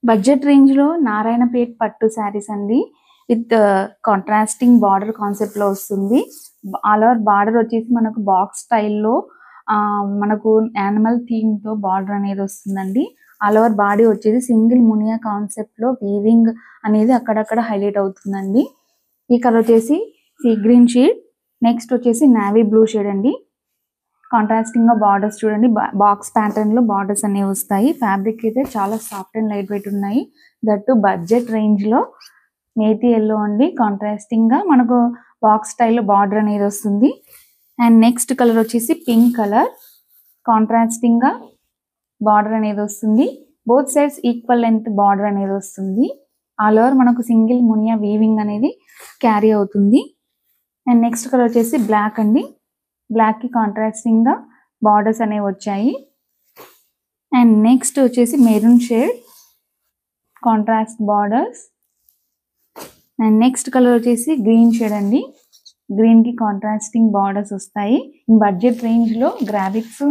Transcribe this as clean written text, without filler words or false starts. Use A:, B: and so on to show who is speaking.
A: Budget రేంజ్‌లో నారాయణపేట్ పట్టు శారీస్ అండి. విత్ కాంట్రాస్టింగ్ బార్డర్ కాన్సెప్ట్‌లో వస్తుంది. ఆల్ ఓవర్ బార్డర్ వచ్చేసి మనకు బాక్స్ స్టైల్‌లో మనకు యానిమల్ థీమ్‌తో బార్డర్ అనేది వస్తుందండి. ఆల్ ఓవర్ బాడీ వచ్చేసి సింగిల్ మునియా కాన్సెప్ట్‌లో వీవింగ్ అనేది అక్కడక్కడ హైలైట్ అవుతుందండి. ఈ కలర్ వచ్చేసి సీ గ్రీన్ షేడ్. నెక్స్ట్ వచ్చేసి నేవీ బ్లూ షేడ్ అండి. కాంట్రాస్టింగ్ గా బార్డర్స్ చూడండి, బాక్స్ ప్యాటర్న్ లో బార్డర్స్ అనేవి వస్తాయి. ఫ్యాబ్రిక్ అయితే చాలా సాఫ్ట్ అండ్ లైట్ వెయిట్ ఉన్నాయి. దట్టు బడ్జెట్ రేంజ్ లో నేతి ఎల్లో అండి. కాంట్రాస్టింగ్ గా మనకు బాక్స్ స్టైల్లో బార్డర్ అనేది వస్తుంది. అండ్ నెక్స్ట్ కలర్ వచ్చేసి పింక్ కలర్. కాంట్రాస్టింగ్ గా బార్డర్ అనేది వస్తుంది. Both sides equal length border అనేది వస్తుంది. ఆల్ ఓవర్ మనకు సింగిల్ మునియా వీవింగ్ అనేది క్యారీ అవుతుంది. అండ్ నెక్స్ట్ కలర్ వచ్చేసి బ్లాక్ అండి. బ్లాక్ కి కాంట్రాస్టింగ్ గా బార్డర్స్ అనేవి వచ్చాయి. అండ్ నెక్స్ట్ వచ్చేసి maroon shade contrast borders. And next colour వచ్చేసి గ్రీన్ షేడ్ అండి. గ్రీన్ కి కాంట్రాస్టింగ్ బార్డర్స్ వస్తాయి. బడ్జెట్ రేంజ్ లో గ్రాఫిక్స్